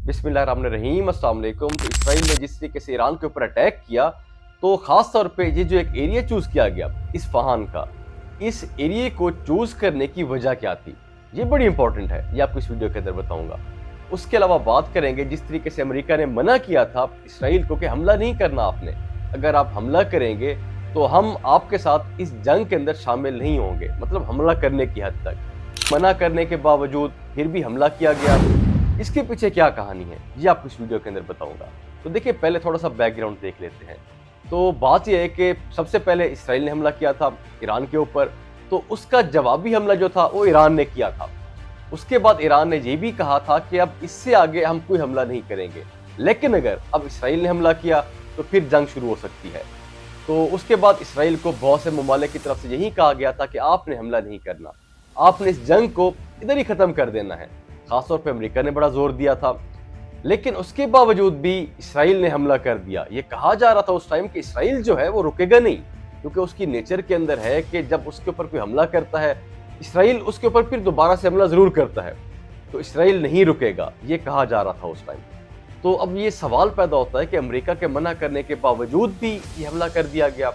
बिस्मिल्लाहिर्रहमानिर्रहीम, अस्सलाम वालेकुम। तो इसराइल ने जिस तरीके से ईरान के ऊपर अटैक किया, तो ख़ास तौर पे ये जो एक एरिया चूज़ किया गया इस्फ़हान का, इस एरिया को चूज़ करने की वजह क्या थी, ये बड़ी इंपॉर्टेंट है। ये आपको इस वीडियो के अंदर बताऊंगा। उसके अलावा बात करेंगे जिस तरीके से अमेरिका ने मना किया था इसराइल को कि हमला नहीं करना आपने, अगर आप हमला करेंगे तो हम आपके साथ इस जंग के अंदर शामिल नहीं होंगे, मतलब हमला करने की हद तक। मना करने के बावजूद फिर भी हमला किया गया। इसके पीछे क्या कहानी है, ये आपको इस वीडियो के अंदर बताऊंगा। तो देखिए, पहले थोड़ा सा बैकग्राउंड देख लेते हैं। तो बात यह है कि सबसे पहले इसराइल ने हमला किया था ईरान के ऊपर, तो उसका जवाबी हमला जो था वो ईरान ने किया था। उसके बाद ईरान ने ये भी कहा था कि अब इससे आगे हम कोई हमला नहीं करेंगे, लेकिन अगर अब इसराइल ने हमला किया तो फिर जंग शुरू हो सकती है। तो उसके बाद इसराइल को बहुत से ममालिक की तरफ से यही कहा गया था कि आपने हमला नहीं करना, आपने इस जंग को इधर ही ख़त्म कर देना है। खासतौर पे अमेरिका ने बड़ा जोर दिया था, लेकिन उसके बावजूद भी इसराइल ने हमला कर दिया। ये कहा जा रहा था उस टाइम कि इसराइल जो है वो रुकेगा नहीं, क्योंकि उसकी नेचर के अंदर है कि जब उसके ऊपर कोई हमला करता है इसराइल उसके ऊपर फिर दोबारा से हमला ज़रूर करता है, तो इसराइल नहीं रुकेगा, ये कहा जा रहा था उस टाइम। तो अब ये सवाल पैदा होता है कि अमेरिका के मना करने के बावजूद भी ये हमला कर दिया गया।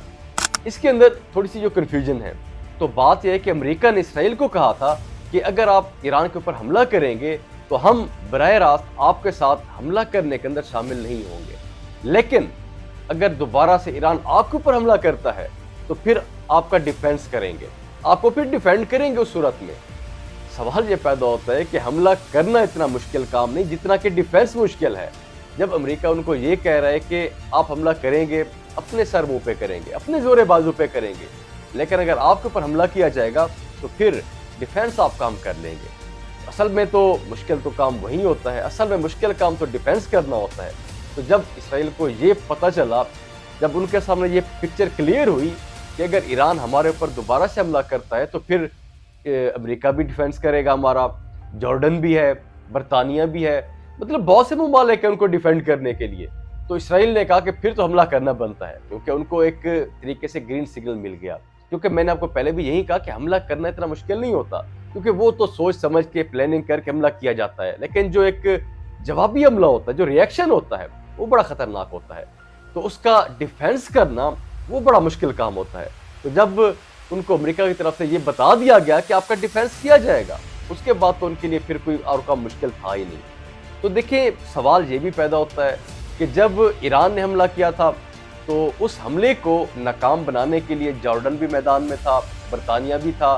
इसके अंदर थोड़ी सी जो कन्फ्यूजन है, तो बात यह है कि अमेरिका ने इसराइल को कहा था कि अगर आप ईरान के ऊपर हमला करेंगे तो हम बराह रास्त आपके साथ हमला करने के अंदर शामिल नहीं होंगे, लेकिन अगर दोबारा से ईरान आपके ऊपर हमला करता है तो फिर आपका डिफेंस करेंगे, आपको फिर डिफेंड करेंगे। उस सूरत में सवाल ये पैदा होता है कि हमला करना इतना मुश्किल काम नहीं जितना कि डिफेंस मुश्किल है। जब अमेरिका उनको ये कह रहा है कि आप हमला करेंगे अपने सर मुंह पे करेंगे, अपने जोरे बाजू पे करेंगे, लेकिन अगर आपके ऊपर हमला किया जाएगा तो फिर डिफेंस आप काम कर लेंगे। असल में तो मुश्किल तो काम वही होता है, असल में मुश्किल काम तो डिफेंस करना होता है। तो जब इसराइल को ये पता चला, जब उनके सामने ये पिक्चर क्लियर हुई कि अगर ईरान हमारे ऊपर दोबारा से हमला करता है तो फिर अमेरिका भी डिफेंस करेगा हमारा, जॉर्डन भी है, बरतानिया भी है, मतलब बहुत से ममालिक हैं उनको डिफेंड करने के लिए। तो इसराइल ने कहा कि फिर तो हमला करना बनता है, क्योंकि उनको एक तरीके से ग्रीन सिग्नल मिल गया। क्योंकि मैंने आपको पहले भी यही कहा कि हमला करना इतना मुश्किल नहीं होता, क्योंकि वो तो सोच समझ के प्लानिंग करके हमला किया जाता है, लेकिन जो एक जवाबी हमला होता है, जो रिएक्शन होता है, वो बड़ा खतरनाक होता है। तो उसका डिफेंस करना वो बड़ा मुश्किल काम होता है। तो जब उनको अमेरिका की तरफ से ये बता दिया गया कि आपका डिफेंस किया जाएगा, उसके बाद तो उनके लिए फिर कोई और काम मुश्किल था ही नहीं। तो देखिए, सवाल ये भी पैदा होता है कि जब ईरान ने हमला किया था तो उस हमले को नाकाम बनाने के लिए जॉर्डन भी मैदान में था, बरतानिया भी था।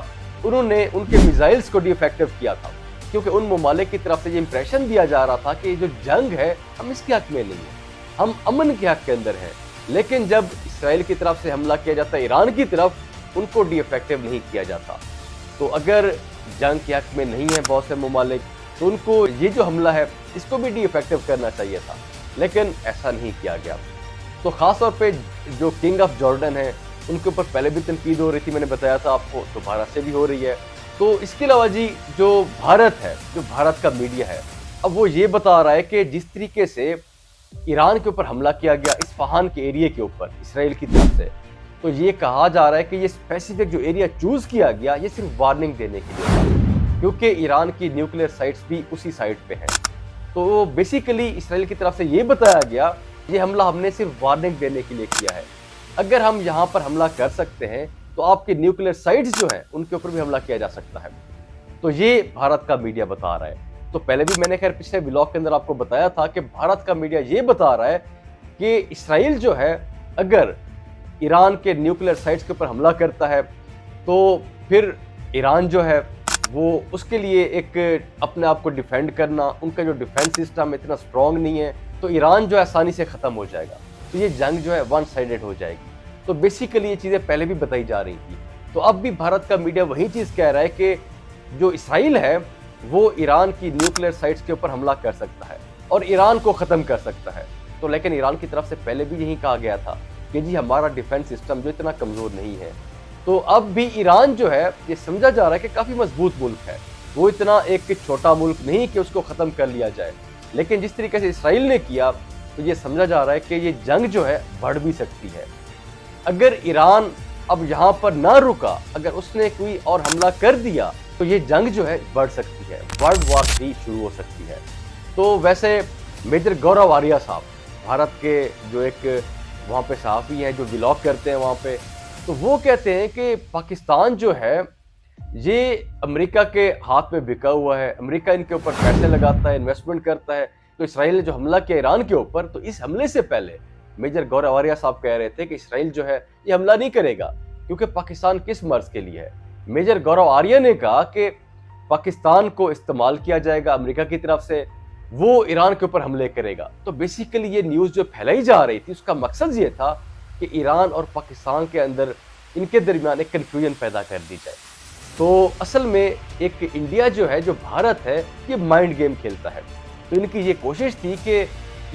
उन्होंने उनके मिसाइल्स को डिफेक्टिव किया था, क्योंकि उन ममालिक की तरफ से ये इंप्रेशन दिया जा रहा था कि जो जंग है हम इसके हक में नहीं है, हम अमन के हक के अंदर हैं। लेकिन जब इसराइल की तरफ से हमला किया जाता है ईरान की तरफ, उनको डिफेक्टिव नहीं किया जाता। तो अगर जंग के हक में नहीं है बहुत से ममालिक, तो उनको ये जो हमला है इसको भी डिफेक्टिव करना चाहिए था, लेकिन ऐसा नहीं किया गया। तो ख़ास तौर पे जो किंग ऑफ जॉर्डन है उनके ऊपर पहले भी तनकीद हो रही थी, मैंने बताया था आपको, तो भारत से भी हो रही है। तो इसके अलावा जी जो भारत है, जो भारत का मीडिया है, अब वो ये बता रहा है कि जिस तरीके से ईरान के ऊपर हमला किया गया इस्फ़हान के एरिया के ऊपर इसराइल की तरफ से, तो ये कहा जा रहा है कि ये स्पेसिफिक जो एरिया चूज़ किया गया ये सिर्फ वार्निंग देने के लिए था, क्योंकि ईरान की न्यूक्लियर साइट्स भी उसी साइट पे हैं। तो बेसिकली इसराइल की तरफ से ये बताया गया ये हमला हमने सिर्फ वार्निंग देने के लिए किया है, अगर हम यहाँ पर हमला कर सकते हैं तो आपके न्यूक्लियर साइट्स जो हैं उनके ऊपर भी हमला किया जा सकता है। तो ये भारत का मीडिया बता रहा है। तो पहले भी मैंने खैर पिछले व्लॉग के अंदर आपको बताया था कि भारत का मीडिया ये बता रहा है कि इसराइल जो है अगर ईरान के न्यूक्लियर साइट्स के ऊपर हमला करता है तो फिर ईरान जो है वो उसके लिए एक अपने आप को डिफेंड करना, उनका जो डिफेंस सिस्टम इतना स्ट्रॉन्ग नहीं है, तो ईरान जो है आसानी से ख़त्म हो जाएगा, तो ये जंग जो है वन साइडेड हो जाएगी। तो बेसिकली ये चीज़ें पहले भी बताई जा रही थी। तो अब भी भारत का मीडिया वही चीज़ कह रहा है कि जो इसराइल है वो ईरान की न्यूक्लियर साइट्स के ऊपर हमला कर सकता है और ईरान को ख़त्म कर सकता है। तो लेकिन ईरान की तरफ से पहले भी यही कहा गया था कि जी हमारा डिफेंस सिस्टम जो इतना कमज़ोर नहीं है। तो अब भी ईरान जो है ये समझा जा रहा है कि काफ़ी मजबूत मुल्क है, वो इतना एक छोटा मुल्क नहीं कि उसको ख़त्म कर लिया जाए। लेकिन जिस तरीके से इसराइल ने किया तो ये समझा जा रहा है कि ये जंग जो है बढ़ भी सकती है। अगर ईरान अब यहाँ पर ना रुका, अगर उसने कोई और हमला कर दिया तो ये जंग जो है बढ़ सकती है, वर्ल्ड वॉर 3 शुरू हो सकती है। तो वैसे मेजर गौरव आर्या साहब, भारत के जो एक वहाँ पे सहाफ़ी हैं जो व्लॉग करते हैं वहाँ पे, तो वो कहते हैं कि पाकिस्तान जो है ये अमेरिका के हाथ में बिका हुआ है, अमेरिका इनके ऊपर पैसे लगाता है, इन्वेस्टमेंट करता है। तो इसराइल ने जो हमला किया ईरान के ऊपर, तो इस हमले से पहले मेजर गौरव आर्या साहब कह रहे थे कि इसराइल जो है ये हमला नहीं करेगा, क्योंकि पाकिस्तान किस मर्ज के लिए है। मेजर गौरव आर्या ने कहा कि पाकिस्तान को इस्तेमाल किया जाएगा अमेरिका की तरफ से, वो ईरान के ऊपर हमले करेगा। तो बेसिकली ये न्यूज़ जो फैलाई जा रही थी उसका मकसद ये था कि ईरान और पाकिस्तान के अंदर इनके दरमियान एक कन्फ्यूजन पैदा कर दी जाए। तो असल में एक इंडिया जो है, जो भारत है, ये माइंड गेम खेलता है। तो इनकी ये कोशिश थी कि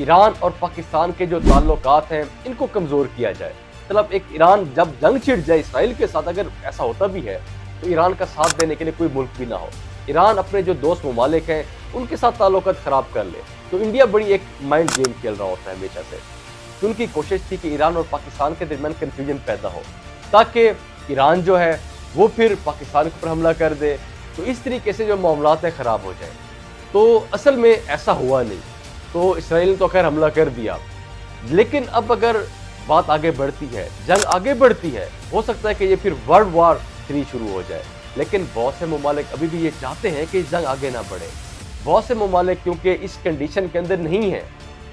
ईरान और पाकिस्तान के जो ताल्लुकात हैं इनको कमज़ोर किया जाए। मतलब एक ईरान जब जंग छिड़ जाए इसराइल के साथ, अगर ऐसा होता भी है तो ईरान का साथ देने के लिए कोई मुल्क भी ना हो, ईरान अपने जो दोस्त ममालिक हैं उनके साथ ताल्लुकात ख़राब कर ले। तो इंडिया बड़ी एक माइंड गेम खेल रहा होता है हमेशा से। तो उनकी कोशिश थी कि ईरान और पाकिस्तान के दरमियान कन्फ्यूजन पैदा हो, ताकि ईरान जो है वो फिर पाकिस्तान के ऊपर हमला कर दे, तो इस तरीके से जो मामलात हैं ख़राब हो जाए। तो असल में ऐसा हुआ नहीं। तो इसराइल ने तो खैर हमला कर दिया, लेकिन अब अगर बात आगे बढ़ती है, जंग आगे बढ़ती है, हो सकता है कि ये फिर वर्ल्ड वॉर 3 शुरू हो जाए। लेकिन बहुत से ममालिक अभी भी ये चाहते हैं कि जंग आगे ना बढ़े। बहुत से ममालिक क्योंकि इस कंडीशन के अंदर नहीं है,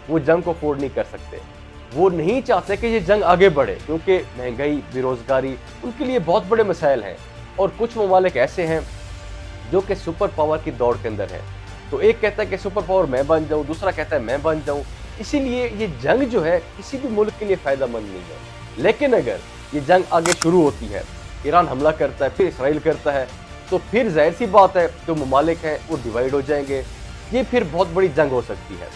वो जंग को अफोर्ड नहीं कर सकते, वो नहीं चाहते कि ये जंग आगे बढ़े, क्योंकि महंगाई, बेरोज़गारी उनके लिए बहुत बड़े मसाइल हैं। और कुछ ममालिक ऐसे हैं जो कि सुपर पावर की दौड़ के अंदर है। तो एक कहता है कि सुपर पावर मैं बन जाऊं, दूसरा कहता है मैं बन जाऊं। इसीलिए ये जंग जो है किसी भी मुल्क के लिए फ़ायदेमंद नहीं है। लेकिन अगर ये जंग आगे शुरू होती है, ईरान हमला करता है, फिर इसराइल करता है, तो फिर ज़ाहिर सी बात है जो ममालिक हैं वो डिवाइड हो जाएंगे। ये फिर बहुत बड़ी जंग हो सकती है।